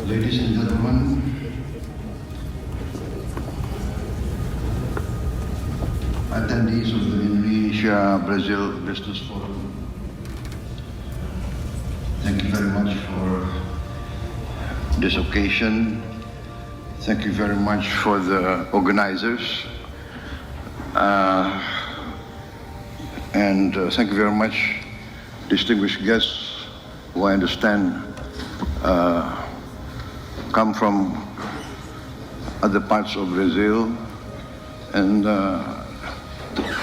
Ladies and gentlemen, attendees of the Indonesia-Brazil Business Forum, thank you very much for this occasion. Thank you very much for the organizers. And thank you very much, distinguished guests who I understand come from other parts of Brazil. And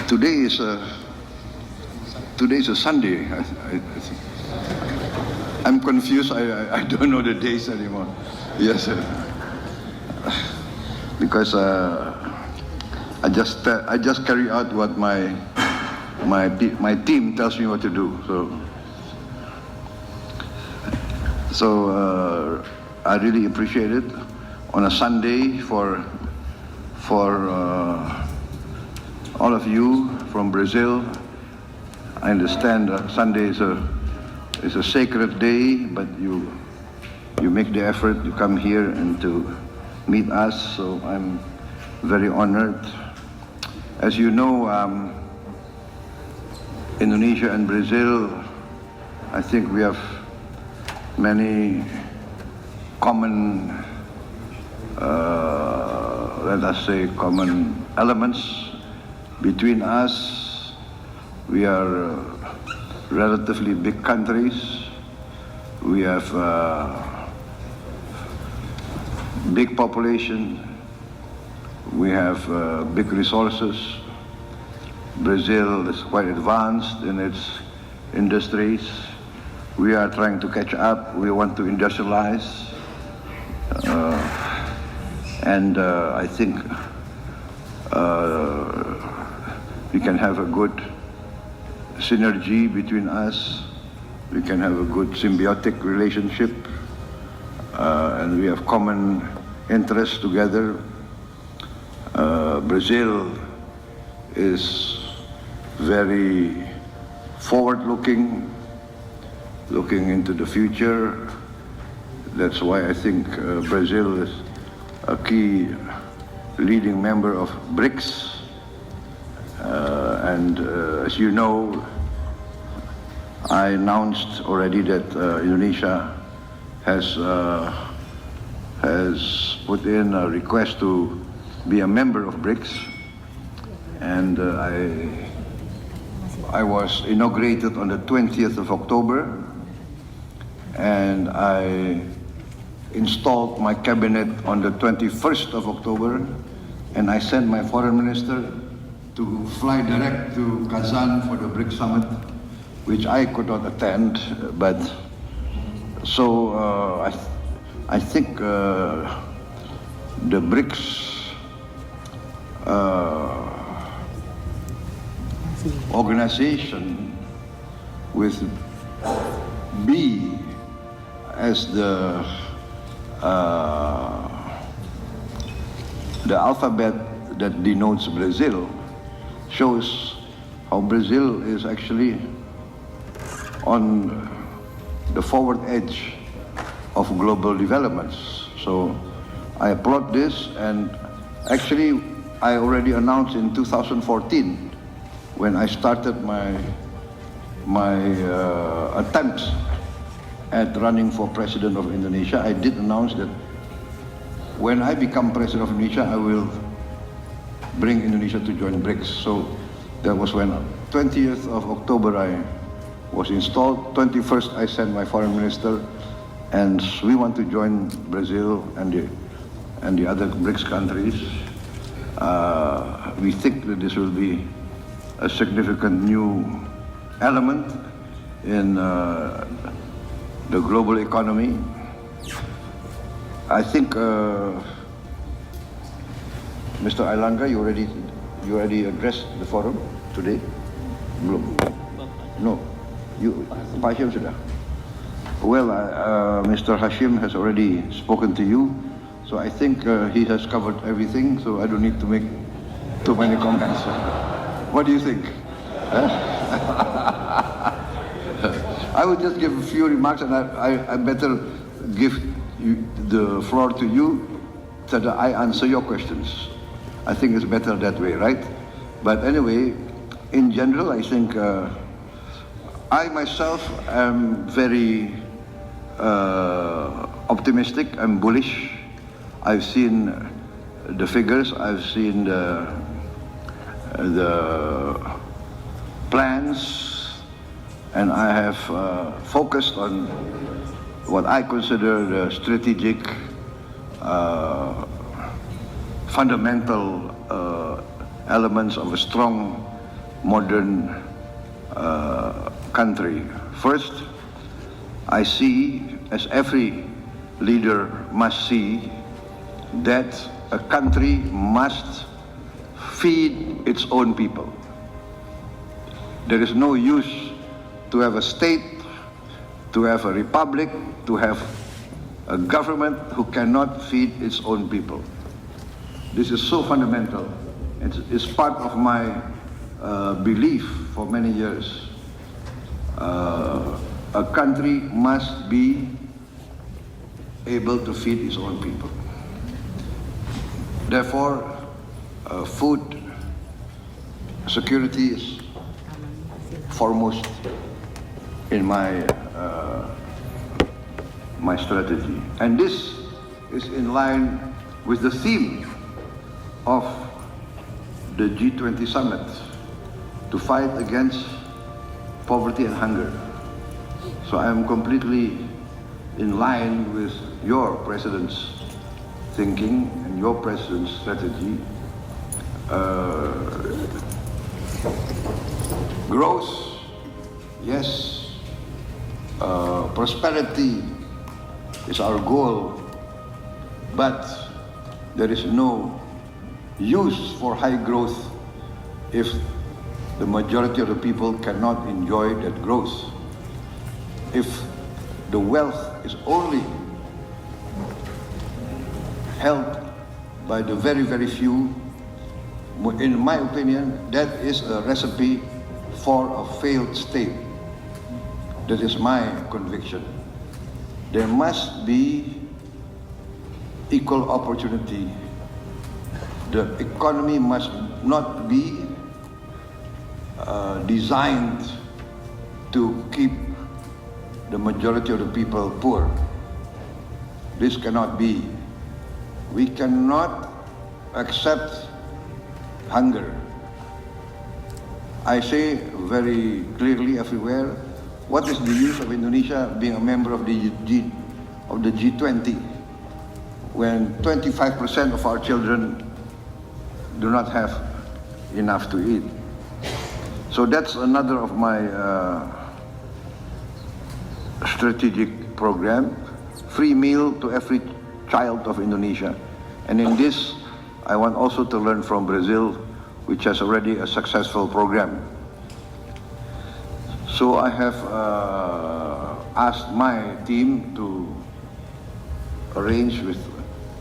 today is a Sunday. I'm confused. I don't know the days anymore. Yes, because I just carry out what my team tells me what to do. So I really appreciate it on a Sunday for all of you from Brazil. I understand Sunday is a sacred day, but you make the effort to come here and to meet us. So I'm very honored. As you know, Indonesia and Brazil, I think we have many common, let us say, common elements between us. We are relatively big countries. We have big population. We have big resources. Brazil is quite advanced in its industries. We are trying to catch up. We want to industrialize. And I think we can have a good synergy between us. We can have a good symbiotic relationship. And we have common interests together. Brazil is very forward-looking, looking into the future. That's why I think Brazil is a key leading member of BRICS. And as you know, I announced already that Indonesia has put in a request to be a member of BRICS. And I was inaugurated on the 20th of October, and I installed my cabinet on the 21st of October, and I sent my foreign minister to fly direct to Kazan for the BRICS summit, which I could not attend. But so I think the BRICS organization with B as the alphabet that denotes Brazil shows how Brazil is actually on the forward edge of global developments. So I applaud this, and actually I already announced in 2014 when I started my attempts at running for President of Indonesia. I did announce that when I become President of Indonesia, I will bring Indonesia to join BRICS. So that was when 20th of October I was installed. 21st I sent my foreign minister, and we want to join Brazil and the other BRICS countries. We think that this will be a significant new element in the global economy. I think, Mr. Ailangga, you already addressed the forum today? Belum? No. Pak Hashim sudah? Well, Mr. Hashim has already spoken to you, so I think he has covered everything, so I don't need to make too many comments. What do you think? I would just give a few remarks, and I better give the floor to you so that I answer your questions. I think it's better that way, right? But anyway, in general, I think I myself am very optimistic. I'm bullish. I've seen the figures. I've seen the plans, and I have focused on what I consider the strategic, fundamental elements of a strong, modern country. First, I see, as every leader must see, that a country must feed its own people. There is no use to have a state, to have a republic, to have a government who cannot feed its own people. This is so fundamental. It's part of my belief for many years. A country must be able to feed its own people. Therefore, food security is foremost in my strategy. And this is in line with the theme of the G20 summit, to fight against poverty and hunger. So I am completely in line with your president's thinking and your president's strategy. Growth, yes. Prosperity is our goal, but there is no use for high growth if the majority of the people cannot enjoy that growth. If the wealth is only held by the very, very few, in my opinion, that is a recipe for a failed state. That is my conviction. There must be equal opportunity. The economy must not be designed to keep the majority of the people poor. This cannot be. We cannot accept hunger. I say very clearly everywhere, what is the use of Indonesia being a member of the G20 when 25% of our children do not have enough to eat? So that's another of my strategic program, free meal to every child of Indonesia. And in this, I want also to learn from Brazil, which has already a successful program. So I have asked my team to arrange with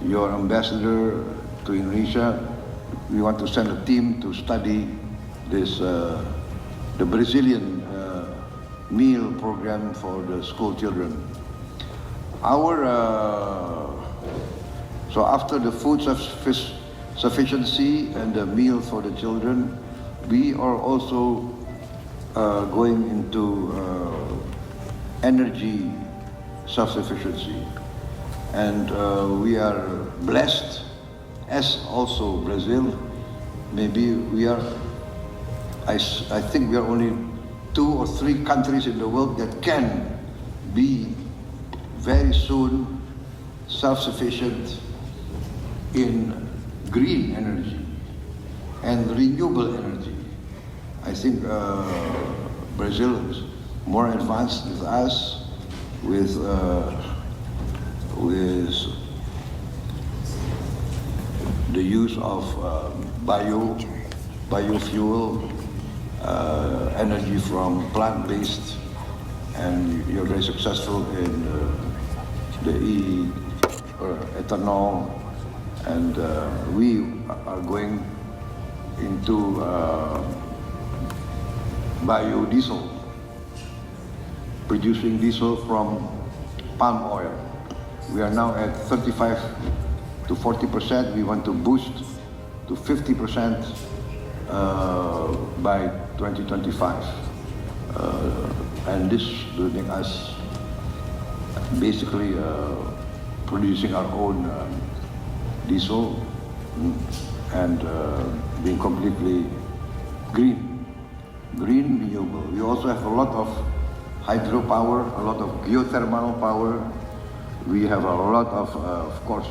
your ambassador to Indonesia. We want to send a team to study this, the Brazilian meal program for the school children. So after the food sufficiency and the meal for the children, we are also going into energy self-sufficiency. And we are blessed, as also Brazil. Maybe we are, I think we are only 2 or 3 countries in the world that can be very soon self-sufficient in green energy and renewable energy. I think Brazil is more advanced than us with the use of biofuel, energy from plant-based, and you're very successful in the ethanol, and we are going into biodiesel, producing diesel from palm oil. We are now at 35 to 40%. We want to boost to 50% by 2025. And this will make us basically producing our own diesel and being completely green, renewable. We also have a lot of hydropower, a lot of geothermal power. We have a lot of course,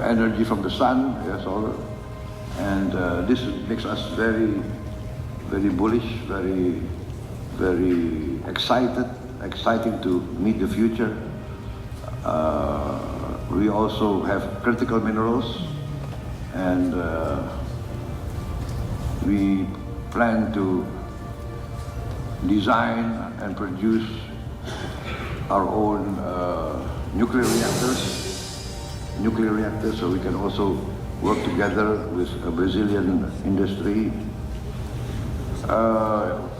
energy from the sun, yes, all, and this makes us very, very bullish, very exciting to meet the future. We also have critical minerals, and we plan to design and produce our own nuclear reactors, so we can also work together with a Brazilian industry.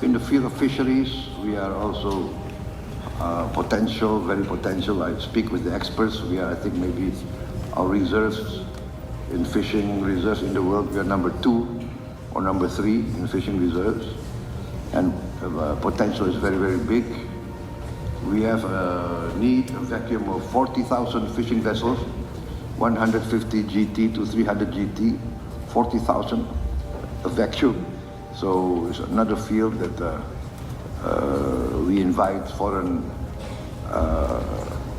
In the field of fisheries, we are also very potential. I speak with the experts. We are, I think, maybe our reserves in fishing reserves in the world, we are number 2 or number 3 in fishing reserves, and potential is very, very big. We have a vacuum of 40,000 fishing vessels, 150 GT to 300 GT, 40,000 a vacuum. So it's another field that we invite foreign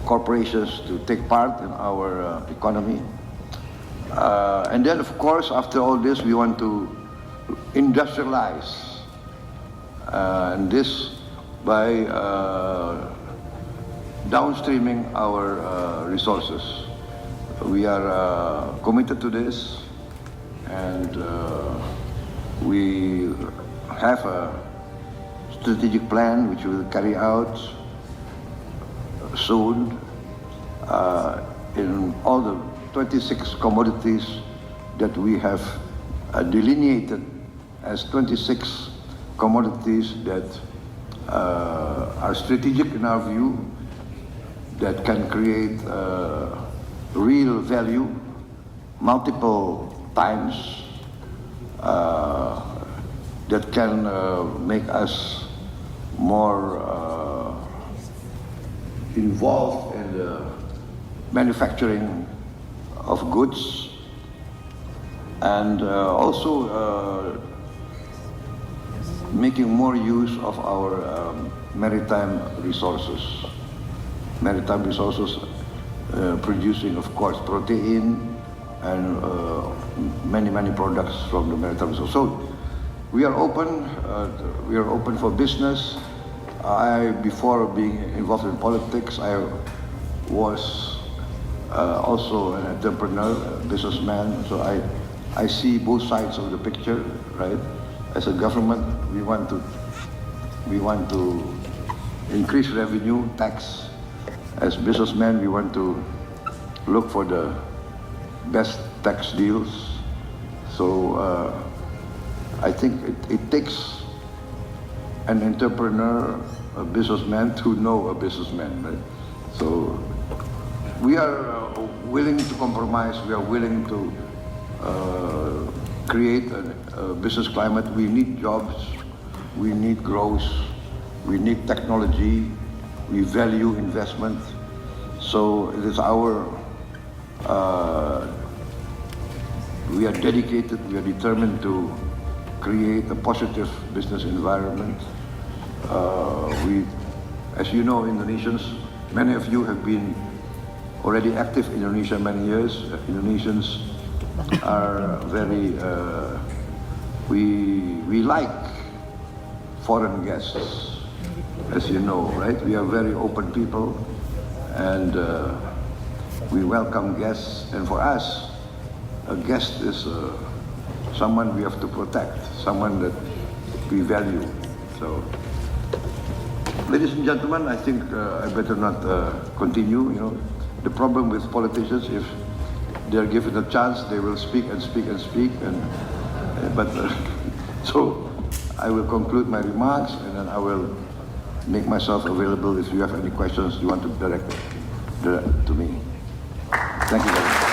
corporations to take part in our economy. And then, of course, after all this, we want to industrialize, and this by downstreaming our resources. We are committed to this, and we have a strategic plan which we will carry out soon in all the 26 commodities that we have delineated as 26 commodities that are strategic in our view, that can create real value multiple times, that can make us more involved in the manufacturing of goods, and also making more use of our maritime resources. Maritime resources producing, of course, protein and many products from the maritime resources. So we are open. We are open for business. Before being involved in politics, I was also an entrepreneur, a businessman. So I see both sides of the picture, right? As a government, we want to increase revenue, tax. As businessmen, we want to look for the best tax deals. So I think it takes an entrepreneur, a businessman, to know a businessman, right? So we are willing to compromise. We are willing to create a business climate. We need jobs, we need growth, we need technology, we value investment. So it is we are dedicated, we are determined to create a positive business environment. As you know, Indonesians, many of you have been already active in Indonesia many years. Indonesians are very, we like foreign guests, as you know, right? We are very open people, and we welcome guests. And for us, a guest is someone we have to protect, someone that we value. So, ladies and gentlemen, I think I better not continue. You know, the problem with politicians, if they're given a chance, they will speak and speak and speak. So I will conclude my remarks, and then I will make myself available if you have any questions you want to direct to me. Thank you very much.